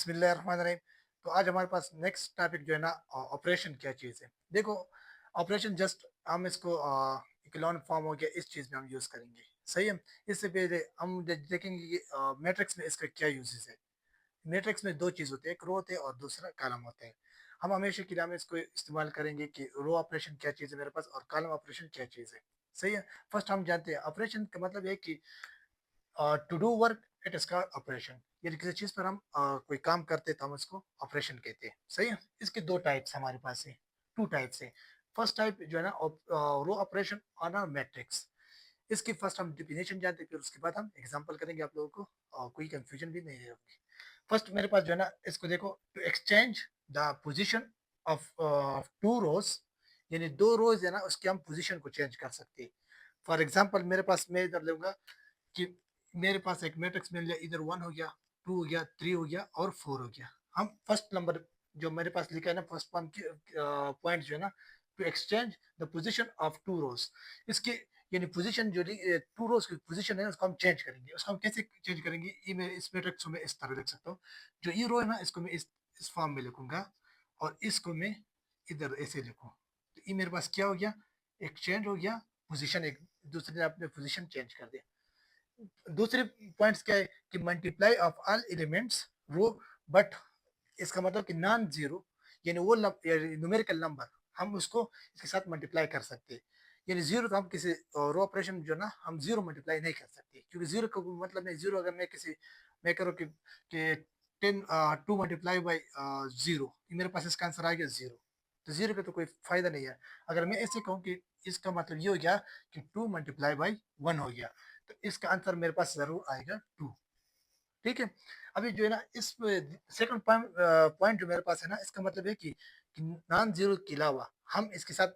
बिस्मिल्लाहिर्रहमानिर्रहीम। तो आज हमारे पास नेक्स्ट टॉपिक जो है ना, ऑपरेशन क्या चीज़ है। देखो, ऑपरेशन जस्ट हम इसको एक लॉन्ग फॉर्म हो गया, इस चीज़ में हम यूज़ करेंगे। सही है। इससे पहले हम देखेंगे कि मैट्रिक्स में इसका क्या यूजेस है। मैट्रिक्स में दो चीज़ होते हैं, एक रो होते हैं और दूसरा कॉलम होते हैं। हम हमेशा के लिए हम इसको इस्तेमाल करेंगे कि रो ऑपरेशन क्या चीज़ है मेरे पास और कॉलम ऑपरेशन क्या चीज़ है। सही है। फर्स्ट हम जानते हैं ऑपरेशन का मतलब है कि to do work, it is called operation. यदि किसी चीज पर हम कोई काम करते हैं तो हम उसको ऑपरेशन कहते हैं। सही है। इसके दो टाइप्स हमारे पास है, टू टाइप्स है। फर्स्ट टाइप जो है ना, row operation on a matrix. इसकी फर्स्ट हम डिफिनेशन जानते हैं, फिर उसके बाद हम एग्जांपल करेंगे आप लोगों को, कोई कंफ्यूजन भी नहीं होगी। फर्स्ट मेरे पास जो है ना, इसको देखो, to exchange the position of two rows, यानी दो रोज है ना उसकी हम पोजीशन को चेंज कर सकते हैं। फॉर एग्जांपल मेरे पास, मैं इधर लूंगा कि मेरे पास एक मैट्रिक्स मिल जाए, इधर 1 हो गया, 2 हो गया, 3 हो गया और 4 हो गया। हम फर्स्ट नंबर जो मेरे पास लिखा है ना, फर्स्ट पॉइंट जो है ना, to exchange the position of two rows. इसके यानी पोजीशन जो टू रोज की पोजीशन है उसको हम चेंज करेंगे। उसको हम कैसे चेंज करेंगे, ये मैं इस मैट्रिक्स को मैं इस तरह लिख सकता हूँ। जो ये रो है ना, इसको मैं इस फॉर्म में लिखूंगा और इसको मैं इधर ऐसे लिखूँ। तो ये मेरे पास क्या हो गया, एक्सचेंज हो गया पोजीशन, एक दूसरे ने अपने पोजीशन चेंज कर दिया। दूसरे पॉइंट्स क्या है कि multiply of all elements row, but इसका मतलब कि नॉन जीरो, यानी वो न्यूमेरिकल नंबर हम उसको इसके साथ मल्टीप्लाई कर सकते हैं। यानी जीरो तो हम किसी रो ऑपरेशन जो ना हम जीरो मल्टीप्लाई नहीं कर सकते, क्योंकि जीरो का कोई मतलब नहीं। जीरो अगर मैं किसी, मैं करूँ कि 10 टू मल्टीप्लाई बाई जीरो, मेरे पास इसका आंसर आ गया जीरो। तो जीरो का तो कोई फायदा नहीं है। अगर मैं ऐसे कहूँ कि इसका मतलब ये हो गया कि टू मल्टीप्लाई बाई वन हो गया, तो इसका आंसर मेरे पास जरूर आएगा टू। ठीक है। अभी जो है ना, इस सेकंड पॉइंट जो मेरे पास है ना, इसका मतलब है कि नॉन जीरो के अलावा हम इसके साथ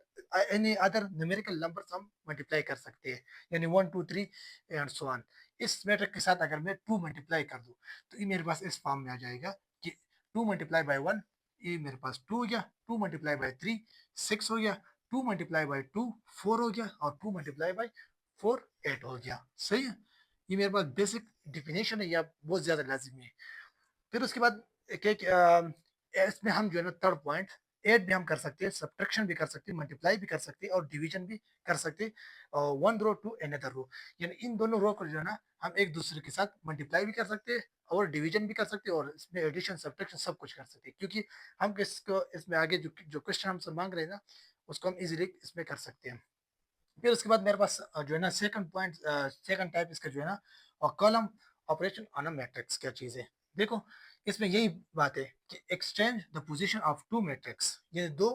एनी अदर न्यूमेरिकल नंबर हम मल्टीप्लाई कर सकते हैं। यानी 1 2 3 एंड सो ऑन। इस मैट्रिक के साथ अगर मैं टू मल्टीप्लाई कर दूं तो ये मेरे पास इस फॉर्म में आ जाएगा कि टू मल्टीप्लाई बाई वन, ये मेरे पास टू हो गया। Two multiply by three, six हो गया। Two multiply by two, four हो गया। और two multiply by four, eight हो गया। सही है। ये मेरे पास बेसिक डिफिनेशन है, या बहुत ज्यादा लाजिमी है। फिर उसके बाद इसमें हम जो है ना, थर्ड पॉइंट, ऐड भी हम कर सकते हैं, सब्ट्रैक्शन भी कर सकते हैं, मल्टीप्लाई भी कर सकते हैं और डिवीजन भी कर सकते हैं, one row to another row. यानी इन दोनों रो को जो है ना, हम एक दूसरे के साथ मल्टीप्लाई भी कर सकते हैं और डिवीजन भी कर सकते हैं और इसमें एडिशन सब्ट्रैक्शन सब कुछ कर सकते हैं, क्योंकि हम किसको इसमें आगे जो जो क्वेश्चन हमसे मांग रहे हैं ना, उसको हम इजीली इसमें कर सकते हैं। फिर उसके बाद मेरे पास जो है ना, सेकंड पॉइंट, सेकंड टाइप इसका जो है ना, और column operation on a matrix क्या चीज है। देखो, इसमें यही बात है कि exchange the position of two matrix, ये दो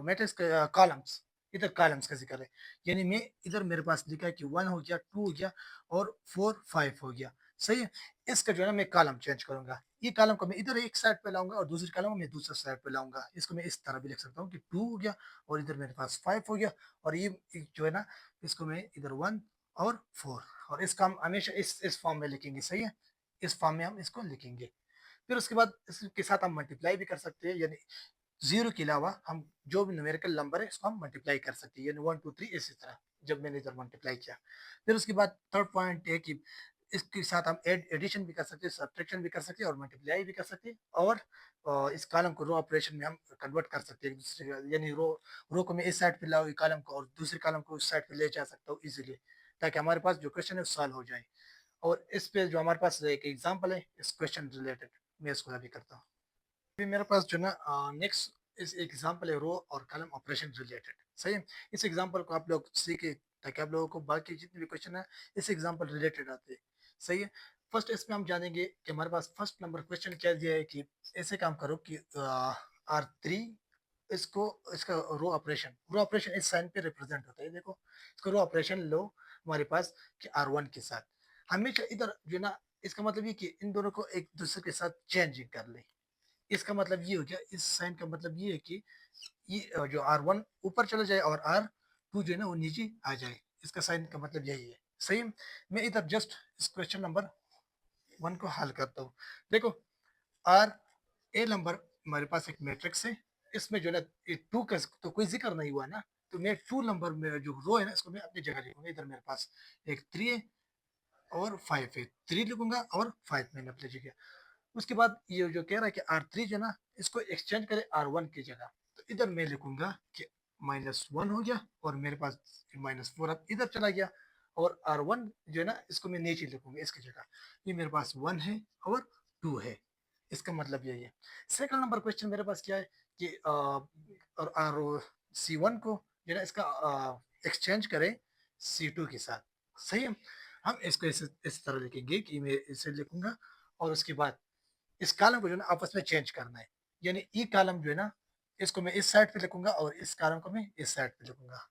मैट्रिक्स के कॉलम्स, इधर कॉलम्स का जिक्र है। यानी मैं इधर मेरे पास लिखा है कि वन हो गया, टू हो गया और फोर फाइव हो गया। सही है। इसका जो है ना, मैं कॉलम चेंज करूंगा। ये कॉलम को मैं इधर एक साइड पे लाऊंगा और दूसरी कॉलम मैं दूसरा साइड पे लाऊंगा। इसको मैं इस तरह भी लिख सकता हूँ कि टू हो गया और इधर मेरे पास फाइव हो गया। और ये जो है ना, इसको मैं इधर वन और फोर, और इसका हम हमेशा इस फॉर्म में लिखेंगे। सही है। इस फॉर्म में हम इसको लिखेंगे। फिर उसके बाद इसके साथ हम मल्टीप्लाई भी कर सकते हैं, यानी जीरो के अलावा हम जो भी न्यूमेरिकल नंबर है इसको हम मल्टीप्लाई कर सकते हैं, यानी वन टू थ्री इसी तरह, जब मैंने इधर मल्टीप्लाई किया। फिर उसके बाद थर्ड पॉइंट है कि इसके साथ हम एडिशन भी कर सकते हैं, सब्ट्रैक्शन भी कर सकते हैं और मल्टीप्लाई भी कर सकते हैं। और इस कॉलम को रो ऑपरेशन में हम कन्वर्ट कर सकते हैं एक दूसरे यानी रो को मैं इस साइड पे लाऊँ कॉलम को, और दूसरे कॉलम को उस साइड पे ले जा सकता हूँ इजीली, ताकि हमारे पास जो क्वेश्चन है सॉल्व हो जाए। और इस पे जो हमारे पास एक एग्जांपल है इस क्वेश्चन रिलेटेड, मैं इसको अभी करता हूँ। अभी मेरे पास जो ना, नेक्स्ट इस एग्जांपल है रो और कॉलम ऑपरेशन रिलेटेड। सही है। इस एग्जांपल को आप लोग सीखे ताकि आप लोगों को बाकी जितने भी क्वेश्चन है इस एग्जांपल रिलेटेड आते हैं। सही है। फर्स्ट इसमें हम जानेंगे कि हमारे पास फर्स्ट नंबर क्वेश्चन क्या दिया है कि ऐसे काम करो कि आर थ्री, इसको इसका रो ऑपरेशन इस साइन पे रिप्रेजेंट होता है। देखो, इसको रो ऑपरेशन लो हमारे पास कि आर वन के साथ, हमेशा इधर जो ना, इसका मतलब ये कि इन दोनों को एक दूसरे के साथ चेंजिंग कर ले। इसका मतलब ये हो गया, इस साइन का मतलब ये है कि ये जो आर वन ऊपर चला जाए और आर टू जो है ना वो नीचे आ जाए। इसका साइन का मतलब यही है। सही। मैं इधर जस्ट इस क्वेश्चन नंबर वन को हल करता हूँ। देखो, आर ए नंबर हमारे पास एक मैट्रिक्स है। इसमें जो है ना, टू का तो कोई जिक्र नहीं हुआ ना, तो मैं टू नंबर में जो रो है ना इसको मैं अपनी जगह लिखूंगा। इधर मेरे पास एक थ्री है और फाइव है, थ्री लिखूंगा और फाइव मैंने अपनी जगह। उसके बाद ये जो कह रहा है कि R3 जो है ना इसको एक्सचेंज करे R1 की जगह, तो इधर मैं लिखूंगा कि -1 हो गया और मेरे पास -4 अब इधर चला गया, और R1 जो है ना इसको मैं नीचे लिखूंगा इसकी जगह। ये मेरे पास 1 है और 2 है, इसका मतलब यही है। सेकंड नंबर क्वेश्चन मेरे पास क्या है कि और C1 को जो है ना इसका एक्सचेंज करें C2 के साथ। सही है, हम इसको इस तरह लिखेंगे कि मैं इसे लिखूंगा और उसके बाद इस कॉलम को जो है ना आपस में चेंज करना है, यानी ई कॉलम जो है ना इसको मैं इस साइड पे लिखूंगा और इस कॉलम को मैं इस साइड पे लिखूंगा,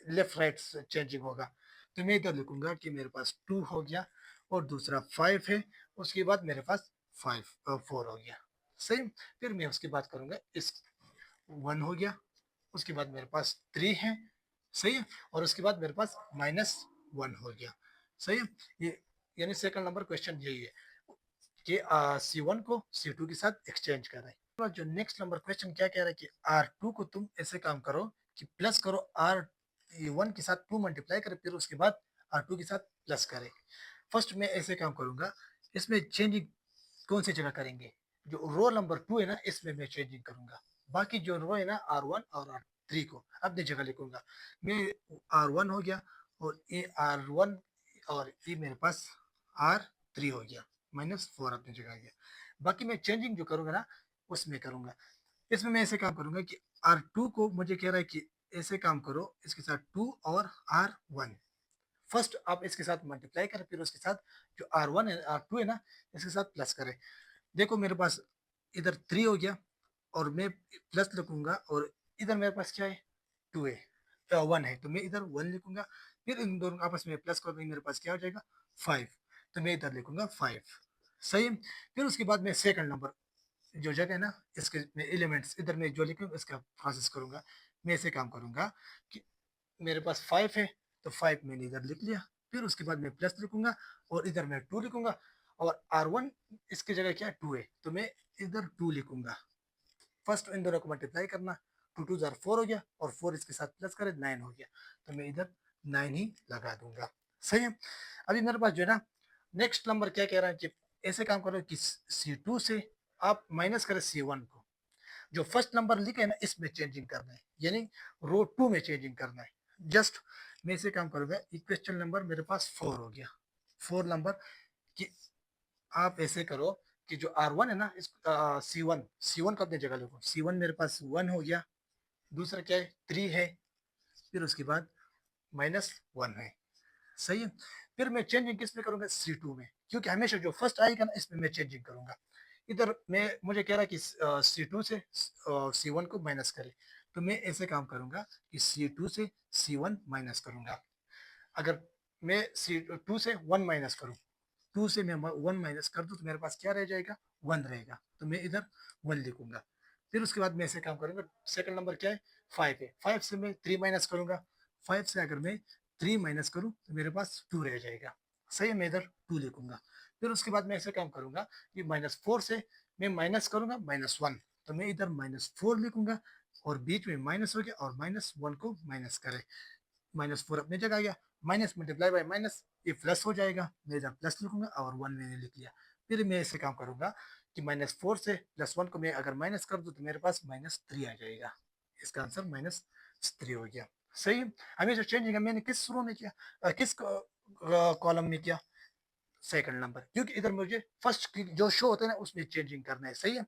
लेफ्ट राइट चेंजिंग होगा। तो मैं इधर लिखूंगा कि मेरे पास 2 हो गया और दूसरा 5 है, उसके बाद मेरे पास 4 हो गया। सही, फिर मैं उसकी बात करूंगा इस 1 हो गया, उसके बाद मेरे पास 3 है। सही है, और उसके बाद मेरे पास -1 हो गया। सही है, ये यानी सेकंड नंबर क्वेश्चन यही है कि C1 को C2 के साथ एक्सचेंज कर रहे हैं। जो नेक्स्ट नंबर क्वेश्चन क्या कह रहा है कि R2 को तुम ऐसे काम करो कि प्लस करो R1 के साथ 2 मल्टीप्लाई करे, फिर उसके बाद R2 के साथ प्लस करे। फर्स्ट मैं ऐसे काम करूंगा, इसमें चेंजिंग कौन सी जगह करेंगे, जो रो नंबर 2 है ना इसमें मैं चेंजिंग करूंगा, बाकी जो रो है ना R1 और R3 को अपनी जगह लिखूंगा। मैं R1 हो गया और ये R1 और ये मेरे पास R3 हो गया, -4 अपनी जगह आ गया। बाकी मैं चेंजिंग जो करूंगा ना उसमें करूंगा। इसमें मैं ऐसे काम करूंगा कि R2 को मुझे कह रहा है कि ऐसे काम करो इसके साथ 2 और R1, फर्स्ट आप इसके साथ मल्टीप्लाई करें, फिर उसके साथ जो R1 है R2 है ना इसके साथ प्लस करें। देखो मेरे पास इधर 3 हो गया और मैं प्लस लिखूंगा, और इधर मेरे पास क्या है 2 है, 1 है, तो मैं इधर 1 लिखूंगा। फिर इन दोनों आपस में प्लस कर देंगे, मेरे पास क्या हो जाएगा 5, तो मैं इधर लिखूंगा 5। सही है? फिर उसके बाद मैं सेकंड नंबर जो जगह है ना इसके मैं एलिमेंट्स इधर मैं जो लिखूंगा इसका प्रोसेस करूंगा। मैं ऐसे काम करूंगा कि मेरे पास 5 है, तो 5 मैंने इधर लिख लिया, फिर उसके बाद मैं प्लस लिखूंगा और इधर मैं 2 लिखूंगा, और R1 इसकी जगह क्या है 2 है, तो मैं इधर 2 लिखूंगा। फर्स्ट इन दोनों को मल्टीप्लाई करना, 2 2 जार 4 हो गया और 4 इसके साथ प्लस करें 9 हो गया, तो मैं इधर 9 ही लगा दूंगा। सही है, अभी मेरे पास जो है ना नेक्स्ट नंबर क्या कह रहा है कि ऐसे काम करो कि C2 से आप माइनस करें C1 को, जो फर्स्ट नंबर लिखे है ना इसमें चेंजिंग करना है, यानी रो 2 में चेंजिंग करना है। जस्ट मैं इसे काम करूंगा, इक्वेशन नंबर मेरे पास 4 हो गया, 4 नंबर कि आप ऐसे करो कि जो R1 है ना इस C1 को अपनी जगह लिखो। C1 मेरे पास 1 हो गया, दूसरा क्या है 3 है, फिर उसके बाद -1 है। सही है, फिर मैं चेंजिंग किस में करूंगा C2 में, क्योंकि हमेशा जो फर्स्ट आएगा ना इसमें मैं चेंजिंग करूंगा। इधर मैं मुझे कह रहा है कि C2 से C1 को माइनस करे, तो मैं ऐसे काम करूंगा कि C2 से C1 माइनस करूंगा। अगर मैं C2 से 1 माइनस करूं, 2 से मैं 1 माइनस कर दूं तो मेरे पास क्या रह जाएगा 1 रहेगा, तो मैं इधर 1 लिखूंगा। फिर उसके बाद मैं ऐसे काम करूंगा, सेकंड नंबर क्या है 5 है, 5 से मैं 3 माइनस करूंगा, 5 से अगर मैं 3 माइनस करूं तो मेरे पास 2 रह जाएगा। सही है, मैं इधर 2 लिखूंगा। फिर उसके बाद मैं ऐसे काम करूंगा कि -4 से मैं माइनस करूंगा -1, तो मैं इधर -4 लिखूंगा, और बीच में माइनस हो गया और -1 को माइनस करें, -4 अपनी जगह आ गया, माइनस मल्टीप्लाई बाय माइनस ये प्लस हो जाएगा, मैं इधर प्लस लिखूंगा और 1 मैंने लिख लिया। फिर मैं ऐसे काम करूंगा कि -4 से +1 को मैं अगर माइनस कर दूं तो मेरे पास -3 आ जाएगा, इसका आंसर -3 हो गया। सही है, हमें जो चेंजिंग है मैंने किस रो में किया, किस कॉलम में किया, सेकंड नंबर, क्योंकि इधर मुझे फर्स्ट जो शो होता है ना उसमें चेंजिंग करना है। सही है,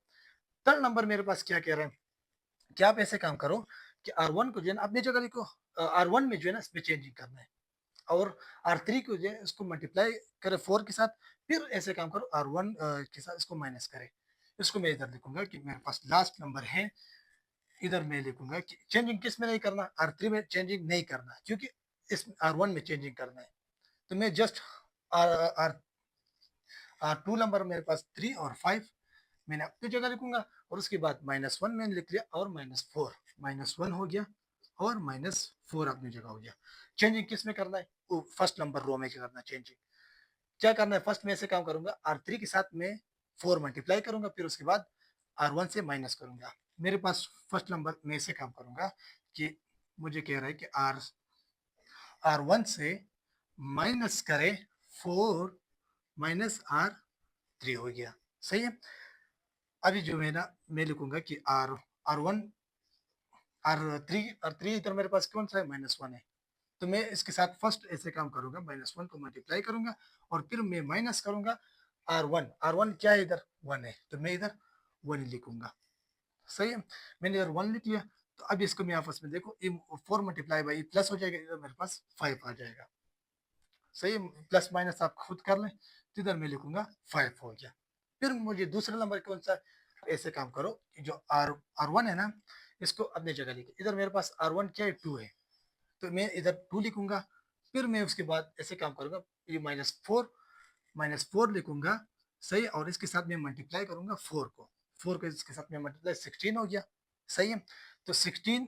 थर्ड नंबर मेरे पास क्या कह रहे हैं कि आप ऐसे काम करो कि R1 को जो है ना अपनी जगह लिखो, R1 में जो है ना इसमें चेंजिंग करना है, और R3 को जो है इसको मल्टीप्लाई करे 4 के साथ, फिर ऐसे काम करो R1 के साथ इसको माइनस करे। इसको मैं इधर लिखूंगा कि मेरे पास लास्ट नंबर है, इधर मैं लिखूंगा कि चेंजिंग किस में नहीं करना, R3 में चेंजिंग नहीं करना, क्योंकि इस R1 में चेंजिंग करना है। तो मैं just are are R2 number मेरे पास 3 और 5 मैंने अपनी जगह लिखूंगा, और उसके बाद -1 मैंने लिख लिया और -4, -1 हो गया और -4 अपनी जगह हो गया। चेंजिंग किस में करना है, फर्स्ट नंबर रो में क्या करना है चेंजिंग, क्या करना है, फर्स्ट में ऐसे काम करूंगा R3 के साथ में 4 मल्टीप्लाई करूंगा, फिर उसके बाद R1 से माइनस करूंगा। मेरे पास फर्स्ट नंबर में ऐसे काम करूंगा कि मुझे कह रहा है कि R1 से माइनस करे 4 -R3 हो गया। सही है। अभी जो है ना मैं लिखूंगा कि R1 R3 इधर मेरे पास कौन सा है, -1 है। तो मैं इसके साथ फर्स्ट ऐसे काम करूंगा, -1 को मल्टीप्लाई करूंगा और फिर मैं माइनस करूंगा R1 क्या है इधर, 1 है, तो मैं इधर 1 ही लिखूंगा। सही है, मैंने इधर 1 लिख लिया। तो अब इसको मैं आपस में देखो, 4 × प्लस हो जाएगा, इधर मेरे पास 5 आ जाएगा। सही है, प्लस माइनस आप खुद कर लें। तो इधर मैं लिखूंगा 5 हो गया। फिर मुझे दूसरा नंबर कौन सा, ऐसे काम करो कि जो R1 है ना, इसको अपनी जगह लिखे। इधर मेरे पास R1 क्या है, 2 है, तो मैं इधर 2 लिखूंगा। फिर मैं उसके बाद ऐसे काम करूंगा, ये -4 लिखूंगा। सही है, और इसके साथ मैं मल्टीप्लाई करूंगा 4 को इसके साथ में मल्टीप्लाई 16 हो गया। सही है, तो 16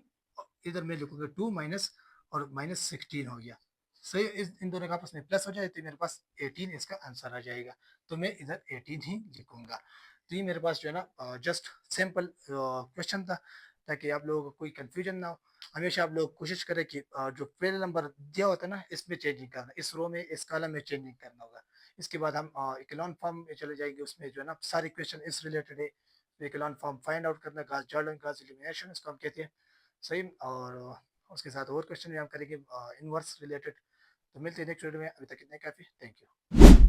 इधर मैं लिखूंगा 2 माइनस और -16 हो गया। सही है, इन दोनों का आपस में प्लस हो जाए तो मेरे पास 18 इसका आंसर आ जाएगा। तो मैं इधर 18 ही लिखूंगा। तो ये मेरे पास जो है ना जस्ट सिंपल क्वेश्चन था, ताकि आप लोगों को कोई कंफ्यूजन ना हो। हमेशा आप लोग कोशिश करें कि जो पहले नंबर दिया होता है ना, इसमें चेंजिंग करना, इस रो में, इस कॉलम में चेंजिंग करना होगा। इसके बाद हम इकोलॉन फॉर्म में चले जाएंगे, उसमें जो है ना सारे क्वेश्चन इस रिलेटेड है। इकोलॉन फॉर्म फाइंड आउट करना, गास जॉर्डन गास एलिमिनेशन इसको हम कहते हैं। सही, और उसके साथ और क्वेश्चन भी हम करेंगे इनवर्स रिलेटेड। तो मिलते हैं नेक्स्ट वीडियो में, अभी तक इतना ही काफ़ी, थैंक यू।